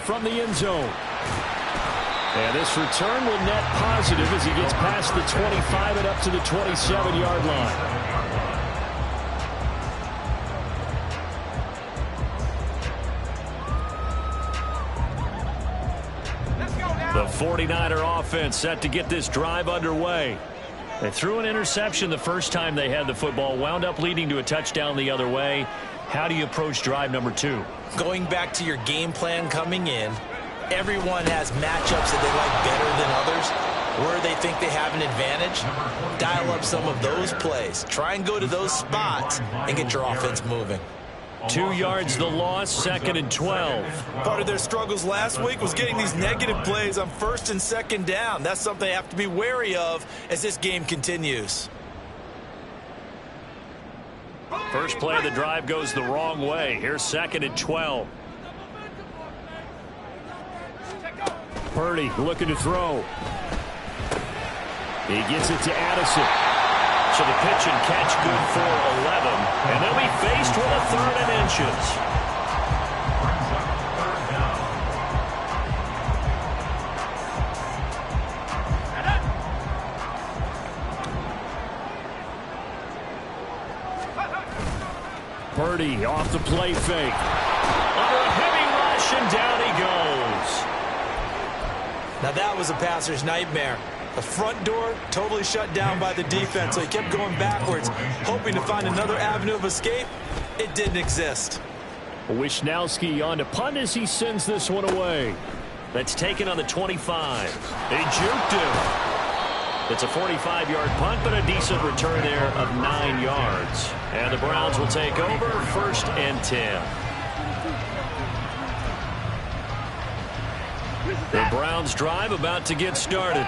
from the end zone. And this return will net positive as he gets past the 25 and up to the 27-yard line. The 49er offense set to get this drive underway. They threw an interception the first time they had the football, wound up leading to a touchdown the other way. How do you approach drive number 2? Going back to your game plan coming in, everyone has matchups that they like better than others. Where they think they have an advantage, dial up some of those plays. Try and go to those spots and get your offense moving. 2 yards the loss, 2nd and 12. Part of their struggles last week was getting these negative plays on 1st and 2nd down. That's something they have to be wary of as this game continues. First play of the drive goes the wrong way. Here's 2nd and 12. Purdy looking to throw. He gets it to Addison. So the pitch and catch good for 11. And they'll be faced with a 3rd and inches. Purdy off the play fake. Under a heavy rush, and down he goes. Now that was a passer's nightmare. The front door totally shut down by the defense, so he kept going backwards, hoping to find another avenue of escape. It didn't exist. Wisnowski on to punt as he sends this one away. That's taken on the 25. They juked him. It's a 45-yard punt, but a decent return there of 9 yards. And the Browns will take over 1st and 10. The Browns drive about to get started.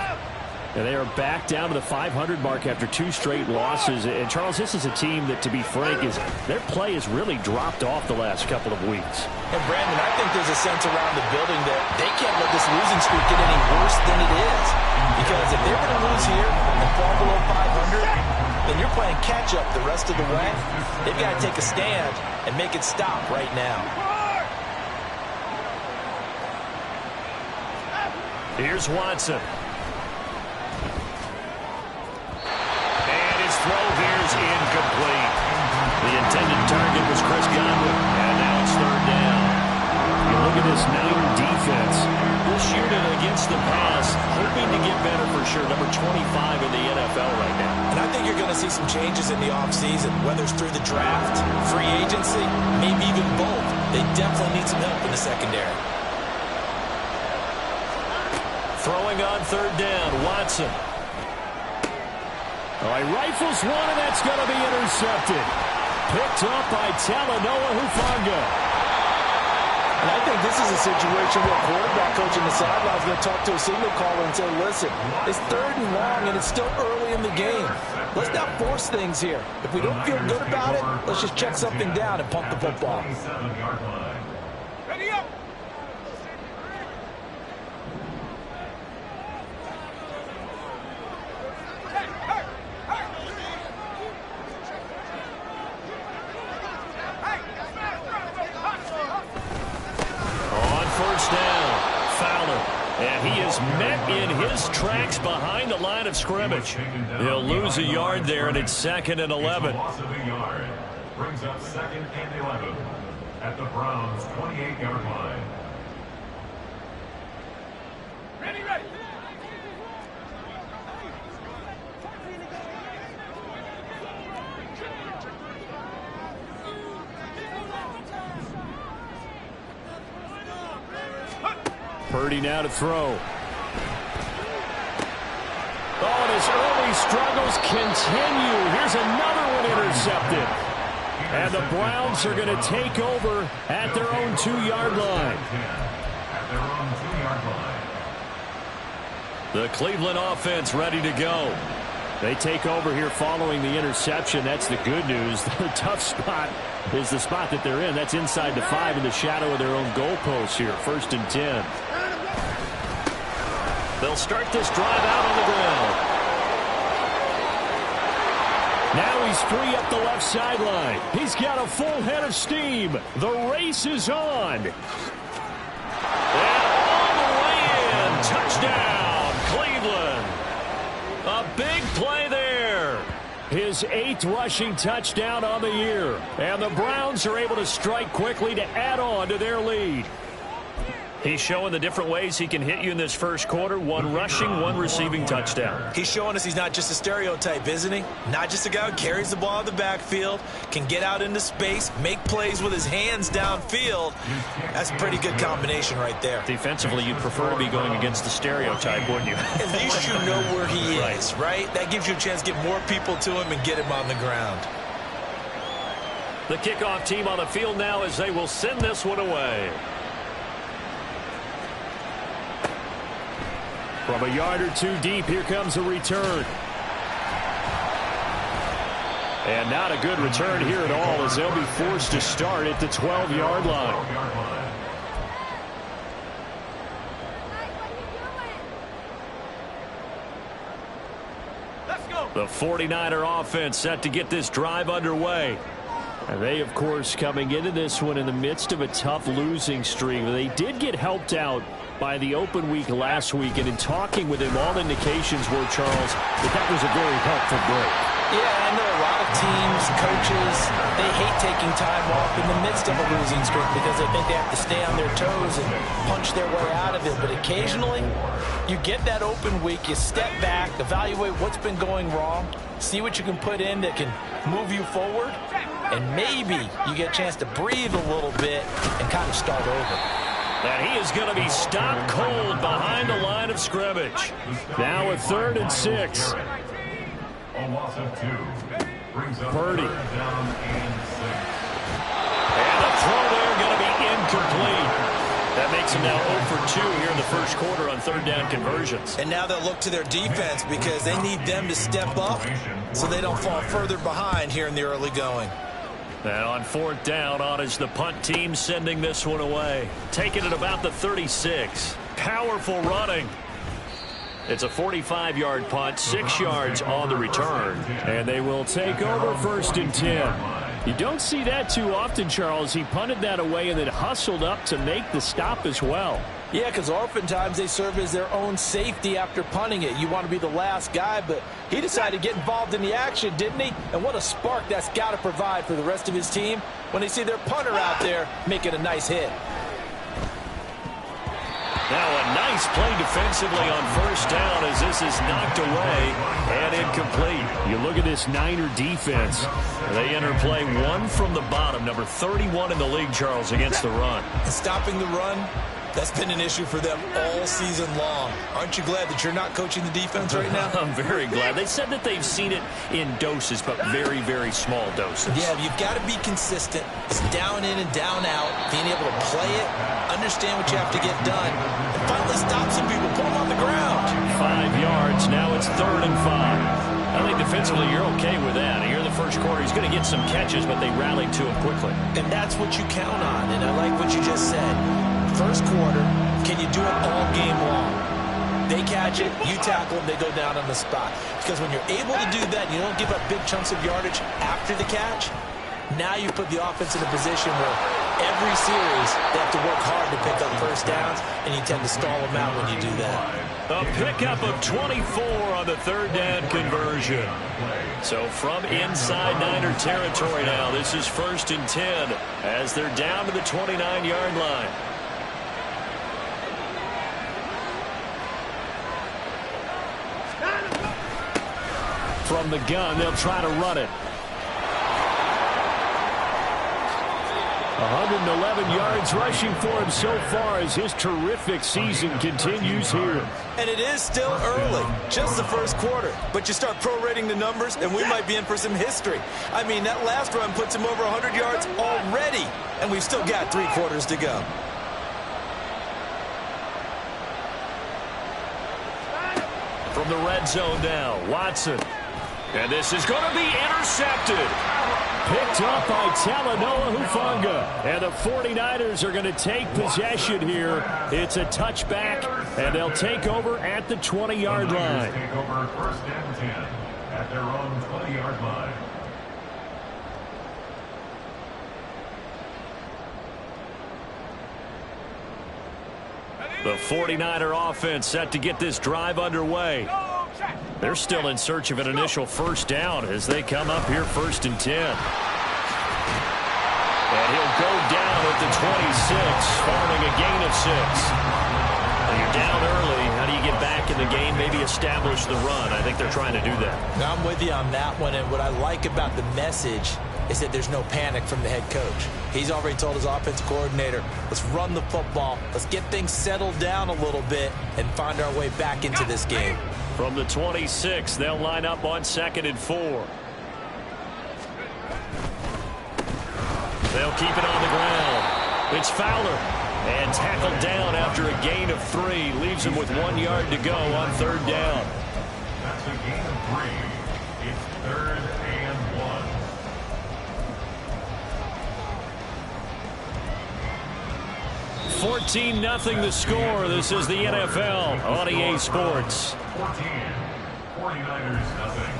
And they are back down to the 500 mark after 2 straight losses. And, Charles, this is a team that, to be frank, their play has really dropped off the last couple of weeks. And, Brandon, I think there's a sense around the building that they can't let this losing streak get any worse than it is. Because if they're going to lose here and fall below 500, then you're playing catch-up the rest of the way. They've got to take a stand and make it stop right now. Here's Watson. Throw here's incomplete. The intended target was Chris Godwin, and now it's 3rd down. You look at this Niner defense. This unit against the pass, hoping to get better for sure. Number 25 in the NFL right now. And I think you're going to see some changes in the offseason, whether it's through the draft, free agency, maybe even both. They definitely need some help in the secondary. Throwing on 3rd down, Watson. All right, rifles one, and that's going to be intercepted. Picked up by Talanoa Hufanga. And I think this is a situation where a quarterback coach in the sideline is going to talk to a signal caller and say, listen, it's 3rd and long, and it's still early in the game. Let's not force things here. If we don't feel good about it, let's just check something down and pump the football. Ready up! And he is met in his tracks behind the line of scrimmage. He'll lose a yard there, and it's 2nd and 11. Loss of a yard brings up 2nd and 11 at the Browns' 28-yard line. Ready, ready. Purdy now to throw. Oh, and his early struggles continue. Here's another one intercepted. And the Browns are going to take over at their own 2-yard line. The Cleveland offense ready to go. They take over here following the interception. That's the good news. The tough spot is the spot that they're in. That's inside the 5 in the shadow of their own goalpost here. 1st and 10. They'll start this drive out on the ground. Now he's free up the left sideline. He's got a full head of steam. The race is on. And his 8th rushing touchdown on the year. And the Browns are able to strike quickly to add on to their lead. He's showing the different ways he can hit you in this first quarter. 1 rushing, 1 receiving touchdown. He's showing us he's not just a stereotype, isn't he? Not just a guy who carries the ball in the backfield, can get out into space, make plays with his hands downfield. That's a pretty good combination right there. Defensively, you'd prefer to be going against the stereotype, wouldn't you? At least you know where he is, right? That gives you a chance to get more people to him and get him on the ground. The kickoff team on the field now as they will send this one away. From a yard or 2 deep, here comes a return. And not a good return here at all as they'll be forced to start at the 12-yard line. The 49er offense set to get this drive underway. And they, of course, coming into this one in the midst of a tough losing streak. They did get helped out by the open week last week, and in talking with him, all indications were, Charles, that was a very helpful break. Yeah, I know a lot of teams, coaches, they hate taking time off in the midst of a losing streak because they think they have to stay on their toes and punch their way out of it. But occasionally, you get that open week, you step back, evaluate what's been going wrong, see what you can put in that can move you forward, and maybe you get a chance to breathe a little bit and kind of start over. And he is going to be stopped cold behind the line of scrimmage. Now a 3rd and 6. A loss of 2. Brings up Purdy. 3rd down and 6. And the throw there going to be incomplete. That makes him now 0 for 2 here in the first quarter on 3rd down conversions. And now they'll look to their defense because they need them to step up so they don't fall further behind here in the early going. And on 4th down, on is the punt team sending this one away. Taking it about the 36. Powerful running. It's a 45-yard punt, 6 yards on the return. And they will take over 1st and 10. You don't see that too often, Charles. He punted that away and then hustled up to make the stop as well. Yeah, because oftentimes they serve as their own safety after punting it. You want to be the last guy, but he decided to get involved in the action, didn't he? And what a spark that's got to provide for the rest of his team when they see their punter out there making a nice hit. Now a nice play defensively on 1st down as this is knocked away and incomplete. You look at this Niner defense. They enter play 1 from the bottom, number 31 in the league, Charles, against the run. And stopping the run, that's been an issue for them all season long. Aren't you glad that you're not coaching the defense right now? I'm very glad. They said that they've seen it in doses, but very, very small doses. Yeah, you've got to be consistent. It's down in and down out, being able to play it, understand what you have to get done, and finally stop some people, put them on the ground. 5 yards. Now it's 3rd and 5. I think defensively you're okay with that. Here in the first quarter, he's going to get some catches, but they rallied to him quickly. And that's what you count on, and I like what you just said. First quarter, can you do it all game long? They catch it, you tackle them, they go down on the spot. Because when you're able to do that, you don't give up big chunks of yardage after the catch, now you put the offense in a position where every series they have to work hard to pick up 1st downs, and you tend to stall them out when you do that. A pickup of 24 on the 3rd down conversion. So from inside Niner territory now, this is 1st and 10 as they're down to the 29-yard line. From the gun, they'll try to run it. 111 yards rushing for him so far as his terrific season continues here. And it is still early, just the first quarter. But you start prorating the numbers, and we might be in for some history. I mean, that last run puts him over 100 yards already, and we've still got 3 quarters to go. From the red zone now, Watson. And this is going to be intercepted. Picked up by Talanoa Hufanga. And the 49ers are going to take possession here. It's a touchback, and they'll take over at the 20-yard line. Take over 1st and 10 at their own 20-yard line. The 49er offense set to get this drive underway. They're still in search of an initial first down as they come up here 1st and 10. And he'll go down at the 26 following a gain of 6. When you're down early, how do you get back in the game, maybe establish the run? I think they're trying to do that. Now, I'm with you on that one, and what I like about the message is that there's no panic from the head coach. He's already told his offensive coordinator, let's run the football, let's get things settled down a little bit and find our way back into this game. From the 26, they'll line up on 2nd and 4. They'll keep it on the ground. It's Fowler. And tackled down after a gain of 3. Leaves him with 1 yard to go on 3rd down. That's a gain of 3. It's 3rd and 1. 14-0 the score. This is the NFL on EA Sports. 49ers nothing.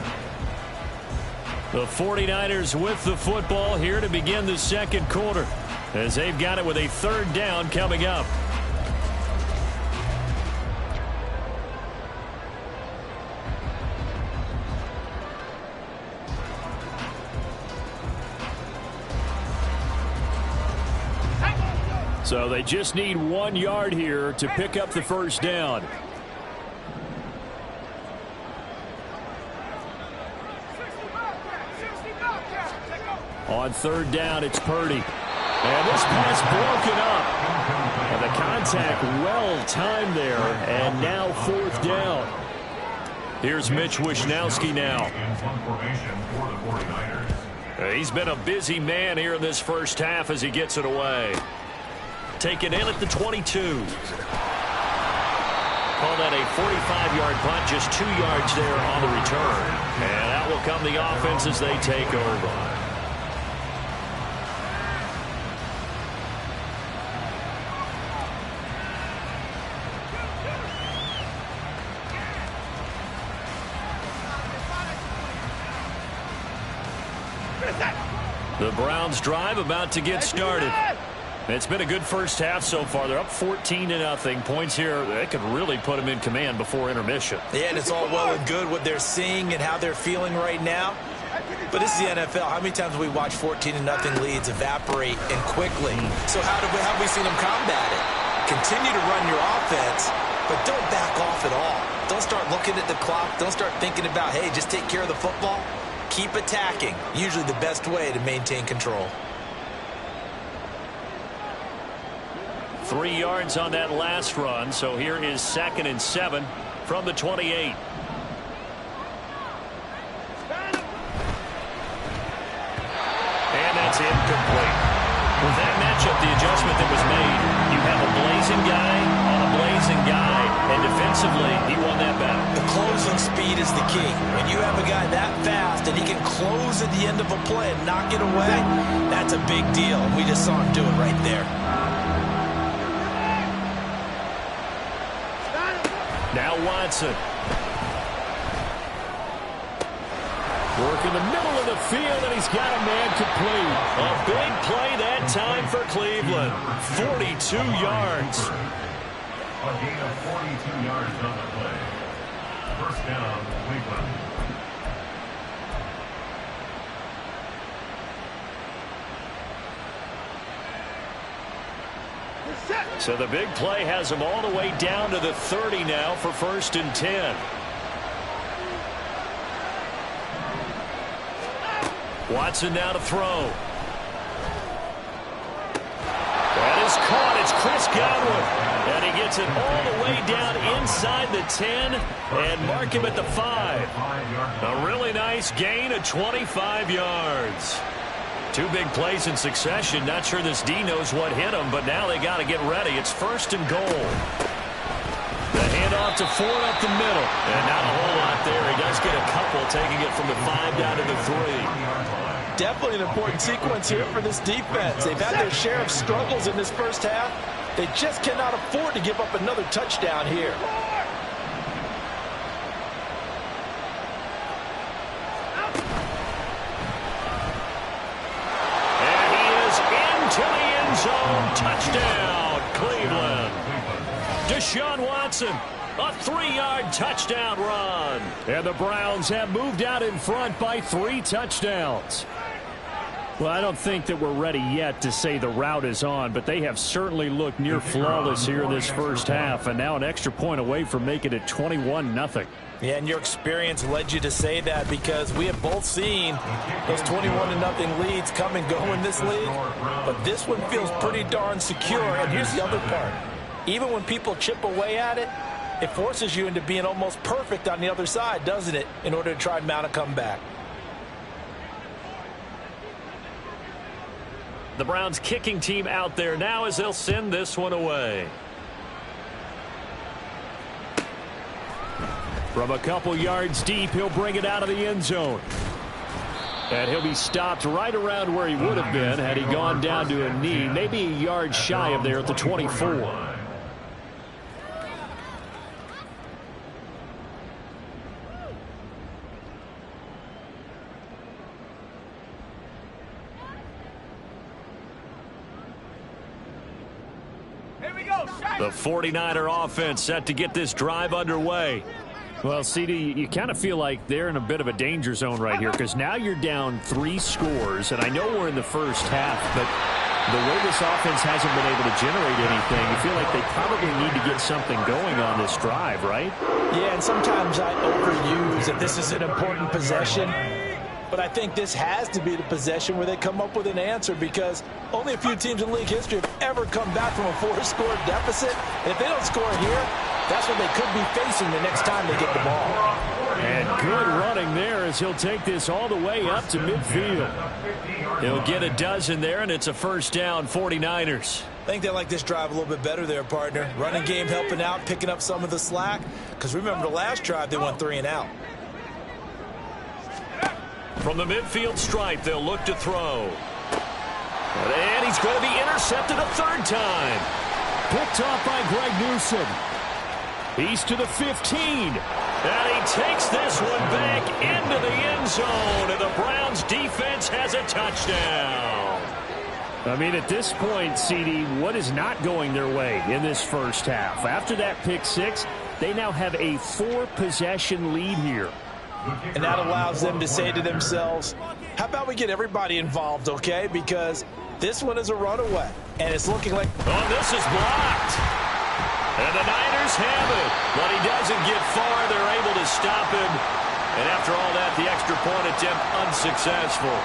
The 49ers with the football here to begin the 2nd quarter, as they've got it with a 3rd down coming up. So they just need 1 yard here to pick up the first down. On 3rd down, it's Purdy. And this pass broken up. And the contact well timed there. And now 4th down. Here's Mitch Wishnowsky now. He's been a busy man here in this first half as he gets it away. Taken in at the 22. Call that a 45-yard punt, just 2 yards there on the return. And out will come the offense as they take over. The Browns drive about to get started. It's been a good first half so far. They're up 14-0. Points here, they could really put them in command before intermission. Yeah, and it's all well and good what they're seeing and how they're feeling right now. But this is the NFL. How many times have we watched 14-0 leads evaporate and quickly? So how have we seen them combat it? Continue to run your offense, but don't back off at all. Don't start looking at the clock. Don't start thinking about, hey, just take care of the football. Keep attacking. Usually the best way to maintain control. 3 yards on that last run, so here is 2nd and 7 from the 28. And that's incomplete. With that matchup, the adjustment that was made, you have a blazing guy on a blazing guy, and defensively, he won that battle. The closing speed is the key. When you have a guy that fast and he can close at the end of a play and knock it away, that's a big deal. We just saw him do it right there. Now Watson. Work in the middle of the field, and he's got a man complete. A big play that time for Cleveland. 42 yards. A gain of 42 yards on the play. First down, Cleveland. So the big play has him all the way down to the 30 now for 1st and 10. Watson now to throw. That is caught. It's Chris Godwin. And he gets it all the way down inside the 10 and mark him at the 5. A really nice gain of 25 yards. 2 big plays in succession. Not sure this D knows what hit him, but now they got to get ready. It's 1st and goal. The handoff to Ford up the middle. And not a whole lot there. He does get a couple, taking it from the 5 down to the 3. Definitely an important sequence here for this defense. They've had their share of struggles in this first half. They just cannot afford to give up another touchdown here. And he is into the end zone. Touchdown, Cleveland. Deshaun Watson A 3-yard touchdown run. And the Browns have moved out in front by 3 touchdowns. Well, I don't think that we're ready yet to say the route is on, but they have certainly looked near flawless here in this first half, and now an extra point away from making it 21-0. Yeah, and your experience led you to say that, because we have both seen those 21-0 leads come and go in this league. But this one feels pretty darn secure. And here's the other part. Even when people chip away at it, it forces you into being almost perfect on the other side, doesn't it, in order to try and mount a comeback. The Browns kicking team out there now as they'll send this one away. From a couple yards deep, he'll bring it out of the end zone. And he'll be stopped right around where he would have been had he gone down to a knee, maybe a yard shy of there at the 24. The 49er offense set to get this drive underway. Well, CD, you kind of feel like they're in a bit of a danger zone right here, because now you're down 3 scores, and I know we're in the first half, but the way this offense hasn't been able to generate anything, you feel like they probably need to get something going on this drive, right? Yeah, and sometimes I overuse that this is an important possession. But I think this has to be the possession where they come up with an answer, because only a few teams in league history have ever come back from a 4-score deficit. And if they don't score here, that's what they could be facing the next time they get the ball. And good running there as he'll take this all the way up to midfield. He'll get a dozen there, and it's a first down, 49ers. I think they like this drive a little bit better there, partner. Running game helping out, picking up some of the slack. Because remember, the last drive they went 3 and out. From the midfield stripe, they'll look to throw. And he's going to be intercepted a 3rd time. Picked off by Greg Newsom. He's to the 15. And he takes this one back into the end zone. And the Browns defense has a touchdown. I mean, at this point, CD, what is not going their way in this first half? After that pick 6, they now have a 4-possession lead here. And that allows them to say to themselves, how about we get everybody involved, okay? Because this one is a runaway. And it's looking like... Oh, this is blocked. And the Niners have it. But he doesn't get far. They're able to stop him. And after all that, the extra point attempt unsuccessful.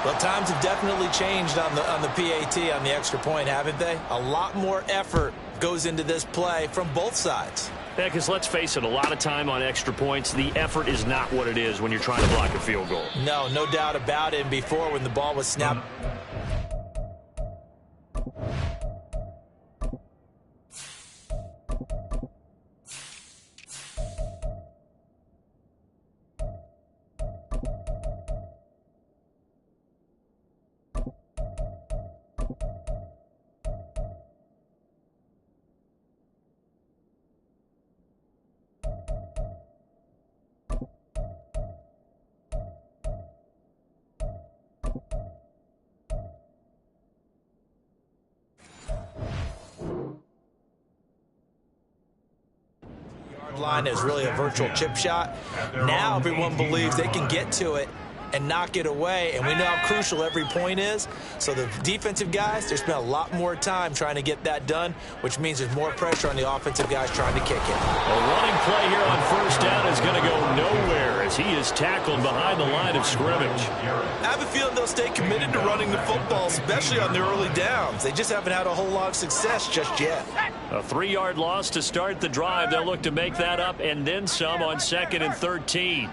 Well, times have definitely changed on the PAT, on the extra point, haven't they? A lot more effort goes into this play from both sides. Yeah, because let's face it, a lot of time on extra points, the effort is not what it is when you're trying to block a field goal. No doubt about it. And before, when the ball was snapped... line is really a virtual chip shot. Now everyone believes they can get to it and knock it away, and we know how crucial every point is. So the defensive guys, they spent a lot more time trying to get that done, which means there's more pressure on the offensive guys trying to kick it. A running play here on first down is going to go nowhere as he is tackled behind the line of scrimmage. I have a feeling they'll stay committed to running the football, especially on their early downs. They just haven't had a whole lot of success just yet. A 3-yard loss to start the drive. They'll look to make that up and then some on 2nd and 13.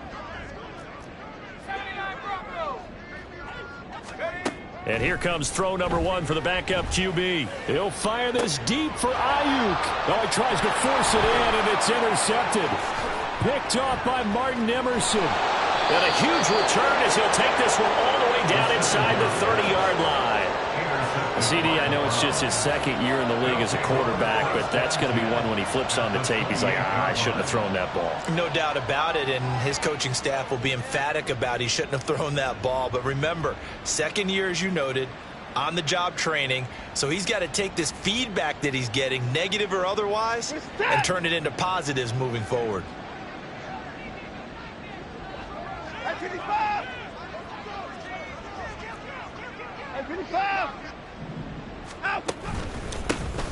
And here comes throw number 1 for the backup QB. He'll fire this deep for Ayuk. Oh, he tries to force it in, and it's intercepted. Picked off by Martin Emerson. And a huge return as he'll take this one all the way down inside the 30-yard line. CD, I know it's just his 2nd year in the league as a quarterback, but that's going to be one when he flips on the tape. He's like, I shouldn't have thrown that ball. No doubt about it, and his coaching staff will be emphatic about he shouldn't have thrown that ball. But remember, 2nd year, as you noted, on-the-job training. So he's got to take this feedback that he's getting, negative or otherwise, and turn it into positives moving forward.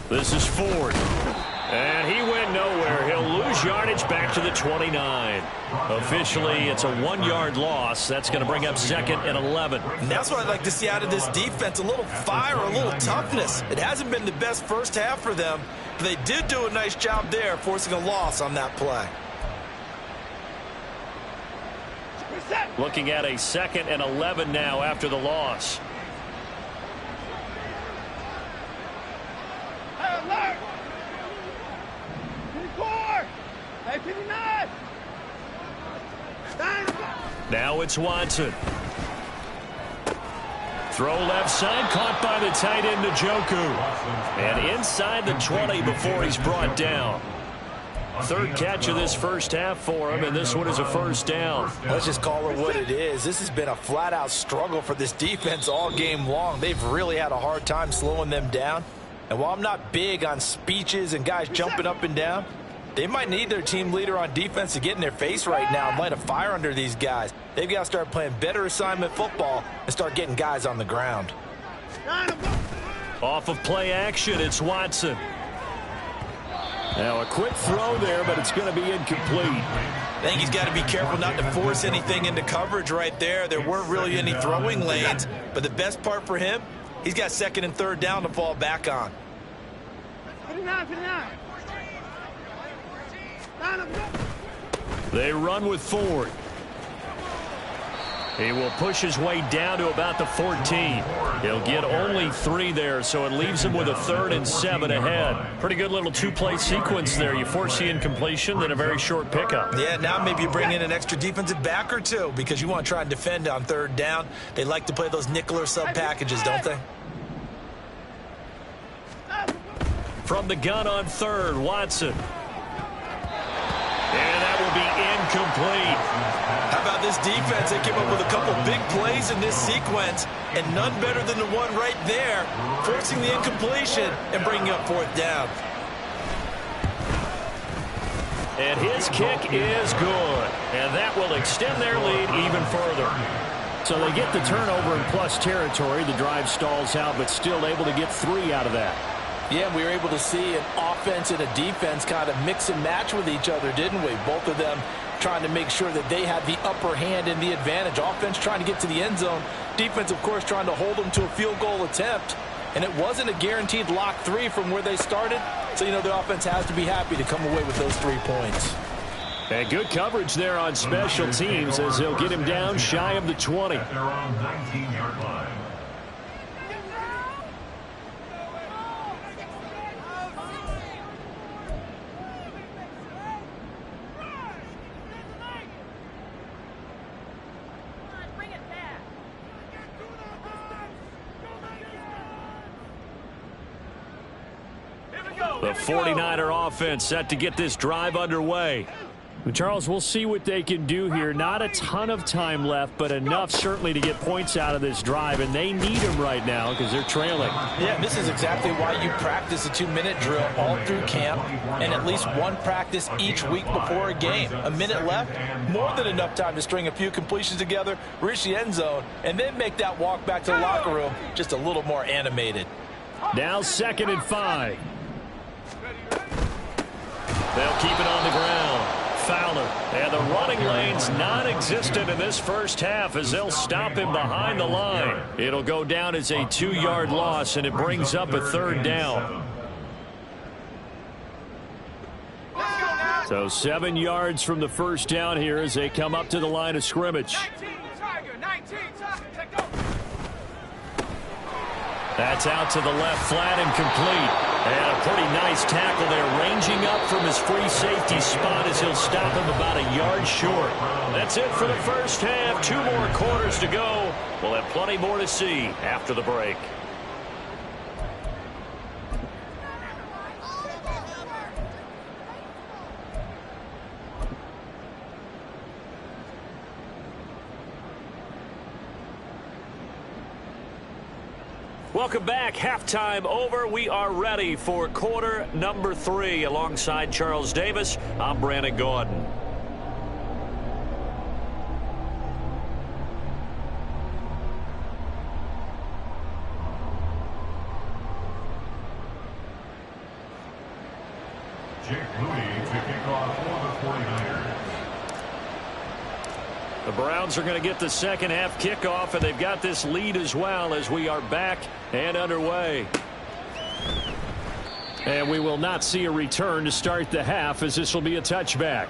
This is Ford. And he went nowhere. He'll lose yardage back to the 29. Officially, it's a 1-yard loss. That's going to bring up 2nd and 11. And that's what I'd like to see out of this defense, a little fire, a little toughness. It hasn't been the best first half for them, but they did do a nice job there, forcing a loss on that play. Looking at a 2nd and 11 now after the loss. Now it's Watson. Throw left side, caught by the tight end Njoku. And inside the 20 before he's brought down. 3rd catch of this first half for him, and this one is a first down. Let's just call it what it is. This has been a flat-out struggle for this defense all game long. They've really had a hard time slowing them down. And while I'm not big on speeches and guys jumping up and down, they might need their team leader on defense to get in their face right now and light a fire under these guys. They've got to start playing better assignment football and start getting guys on the ground. Off of play action, it's Watson. Now a quick throw there, but it's going to be incomplete. I think he's got to be careful not to force anything into coverage right there. There weren't really any throwing lanes, but the best part for him, he's got 2nd and 3rd down to fall back on. They run with Ford. He will push his way down to about the 14. He'll get only 3 there, so it leaves him with a 3rd and 7 ahead. Pretty good little 2-play sequence there. You force the incompletion, then a very short pickup. Yeah, now maybe you bring in an extra defensive back or two because you want to try and defend on 3rd down. They like to play those nickel or sub packages, don't they? From the gun on 3rd, Watson. And that will be incomplete. How about this defense? They came up with a couple big plays in this sequence, and none better than the one right there, forcing the incompletion and bringing up 4th down. And his kick is good. And that will extend their lead even further. So they get the turnover in plus territory. The drive stalls out, but still able to get 3 out of that. Yeah, we were able to see an offense and a defense kind of mix and match with each other, didn't we? Both of them trying to make sure that they had the upper hand and the advantage. Offense trying to get to the end zone. Defense, of course, trying to hold them to a field goal attempt. And it wasn't a guaranteed lock 3 from where they started. So, you know, the offense has to be happy to come away with those 3 points. And good coverage there on special teams as they'll get him down shy of the 20. At their own 19-yard line. The 49er offense set to get this drive underway. Charles, we'll see what they can do here. Not a ton of time left, but enough certainly to get points out of this drive, and they need them right now because they're trailing. Yeah, this is exactly why you practice a 2-minute drill all through camp and at least one practice each week before a game. A minute left, more than enough time to string a few completions together, reach the end zone, and then make that walk back to the locker room just a little more animated. Now 2nd and 5. They'll keep it on the ground. Fowler, and the running lane's non-existent in this first half as they'll stop him behind the line. It'll go down as a 2-yard loss, and it brings up a 3rd down. So 7 yards from the first down here as they come up to the line of scrimmage. That's out to the left, flat and complete. And a pretty nice tackle there, ranging up from his free safety spot as he'll stop him about a yard short. That's it for the first half. 2 more quarters to go. We'll have plenty more to see after the break. Welcome back. Halftime over. We are ready for quarter number 3. Alongside Charles Davis, I'm Brandon Gordon. Jake Moody to kick off for the 49ers. The Browns are going to get the second half kickoff, and they've got this lead as well as we are back and underway. And we will not see a return to start the half, as this will be a touchback.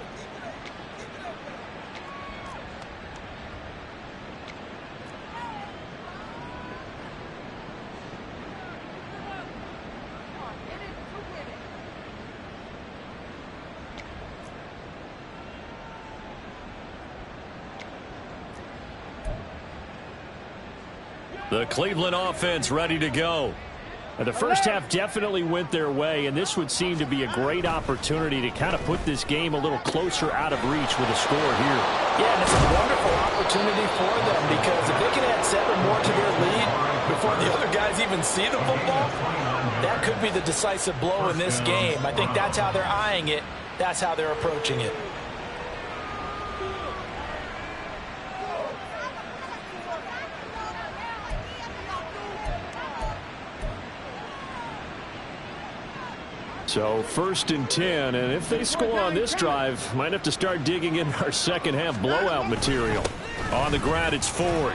The Cleveland offense ready to go. And the first half definitely went their way, and this would seem to be a great opportunity to kind of put this game a little closer out of reach with a score here. Yeah, and it's a wonderful opportunity for them, because if they can add 7 more to their lead before the other guys even see the football, that could be the decisive blow in this game. I think that's how they're eyeing it. That's how they're approaching it. So 1st and 10, and if they score on this drive, might have to start digging in our second half blowout material. On the ground, it's Ford.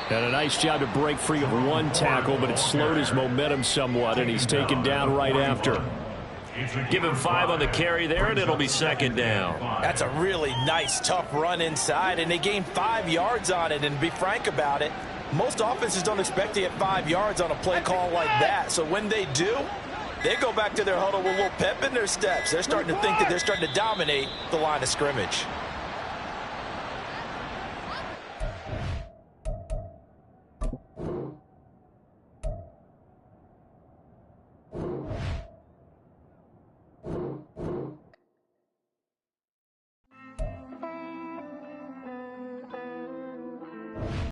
And a nice job to break free of one tackle, but it slowed his momentum somewhat, and he's taken down right after. Give him 5 on the carry there, and it'll be 2nd down. That's a really nice, tough run inside, and they gained 5 yards on it. And to be frank about it, most offenses don't expect to get 5 yards on a play call like that. So when they do, they go back to their huddle with a little pep in their steps. They're starting to think that they're starting to dominate the line of scrimmage.